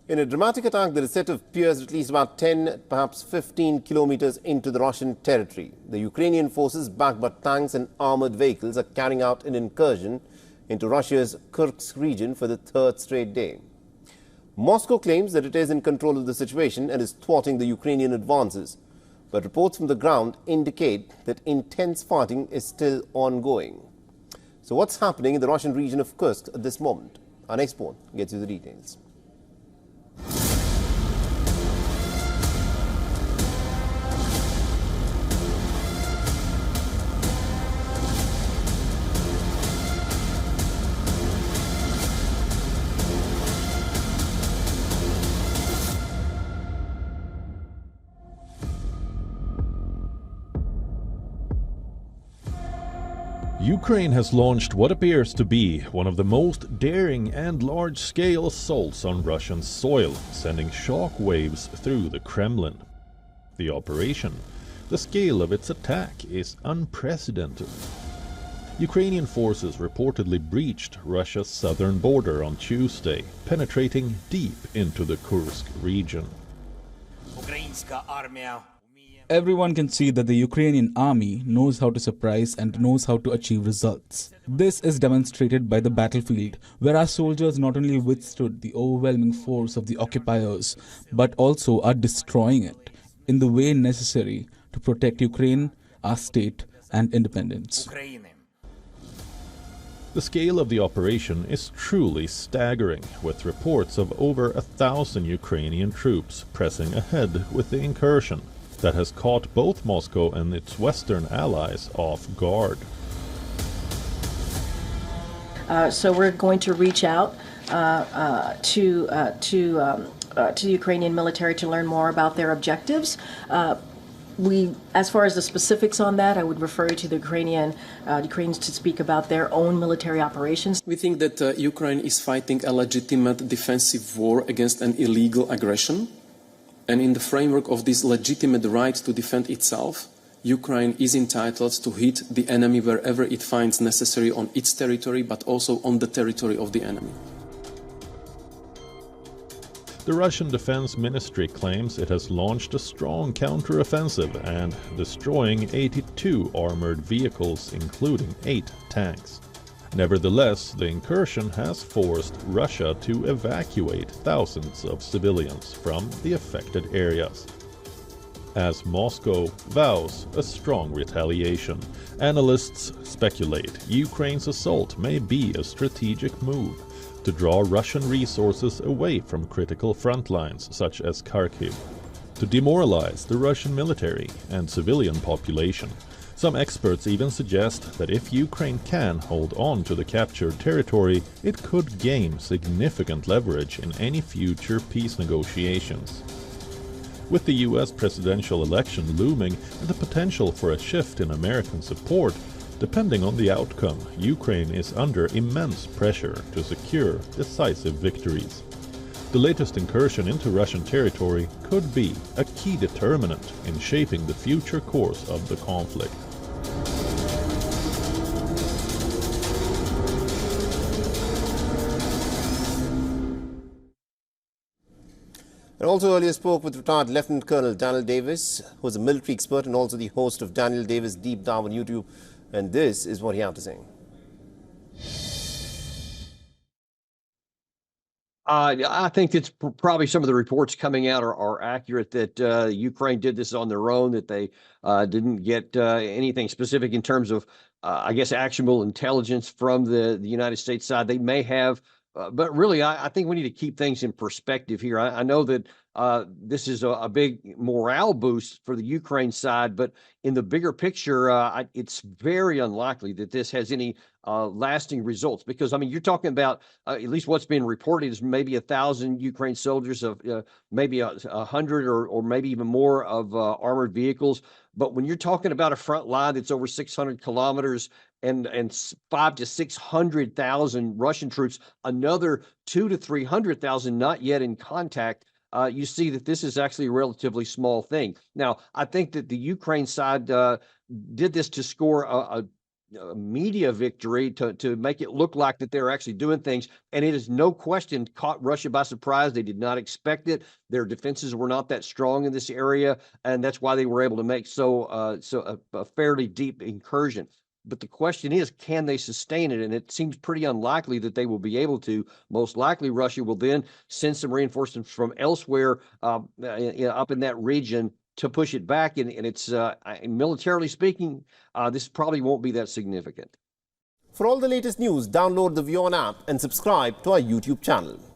In a dramatic attack that is said to have pierced at least about 10, perhaps 15 kilometers into the Russian territory, the Ukrainian forces, backed by tanks and armored vehicles, are carrying out an incursion into Russia's Kursk region for the third straight day. Moscow claims that it is in control of the situation and is thwarting the Ukrainian advances, but reports from the ground indicate that intense fighting is still ongoing. So what's happening in the Russian region of Kursk at this moment? Our next report gets you the details. Ukraine has launched what appears to be one of the most daring and large-scale assaults on Russian soil, sending shock waves through the Kremlin. The operation, the scale of its attack, is unprecedented. Ukrainian forces reportedly breached Russia's southern border on Tuesday, penetrating deep into the Kursk region. Everyone can see that the Ukrainian army knows how to surprise and knows how to achieve results. This is demonstrated by the battlefield, where our soldiers not only withstood the overwhelming force of the occupiers, but also are destroying it in the way necessary to protect Ukraine, our state, and independence. The scale of the operation is truly staggering, with reports of over 1,000 Ukrainian troops pressing ahead with the incursion that has caught both Moscow and its Western allies off guard. So we're going to reach out to the Ukrainian military to learn more about their objectives. As far as the specifics on that, I would refer you to the Ukrainians to speak about their own military operations. We think that Ukraine is fighting a legitimate defensive war against an illegal aggression. And in the framework of this legitimate right to defend itself, Ukraine is entitled to hit the enemy wherever it finds necessary on its territory, but also on the territory of the enemy. The Russian Defense Ministry claims it has launched a strong counter-offensive and destroying 82 armored vehicles, including 8 tanks. Nevertheless, the incursion has forced Russia to evacuate thousands of civilians from the affected areas. As Moscow vows a strong retaliation, analysts speculate Ukraine's assault may be a strategic move to draw Russian resources away from critical front lines such as Kharkiv, to demoralize the Russian military and civilian population. Some experts even suggest that if Ukraine can hold on to the captured territory, it could gain significant leverage in any future peace negotiations. With the US presidential election looming and the potential for a shift in American support, depending on the outcome, Ukraine is under immense pressure to secure decisive victories. The latest incursion into Russian territory could be a key determinant in shaping the future course of the conflict. I also earlier spoke with retired Lieutenant Colonel Daniel Davis, who is a military expert and also the host of Daniel Davis Deep Dive on YouTube. And this is what he had to say. I think it's probably some of the reports coming out are accurate that Ukraine did this on their own, that they didn't get anything specific in terms of, I guess, actionable intelligence from the United States side. They may have, but really, I think we need to keep things in perspective here. I know that this is a big morale boost for the Ukraine side, but in the bigger picture, it's very unlikely that this has any lasting results, because, I mean, you're talking about at least what's been reported is maybe 1,000 Ukraine soldiers, of maybe 100 or maybe even more of armored vehicles. But when you're talking about a front line that's over 600 kilometers and 500,000 to 600,000 Russian troops, another 200,000 to 300,000 not yet in contact, you see that this is actually a relatively small thing. Now, I think that the Ukraine side did this to score media victory to make it look like that they're actually doing things. And it is no question caught Russia by surprise. They did not expect it. Their defenses were not that strong in this area, and that's why they were able to make a fairly deep incursion. But the question is, can they sustain it? And it seems pretty unlikely that they will be able to. Most likely, Russia will then send some reinforcements from elsewhere up in that region to push it back. And it's militarily speaking, this probably won't be that significant. For all the latest news, download the WION app and subscribe to our YouTube channel.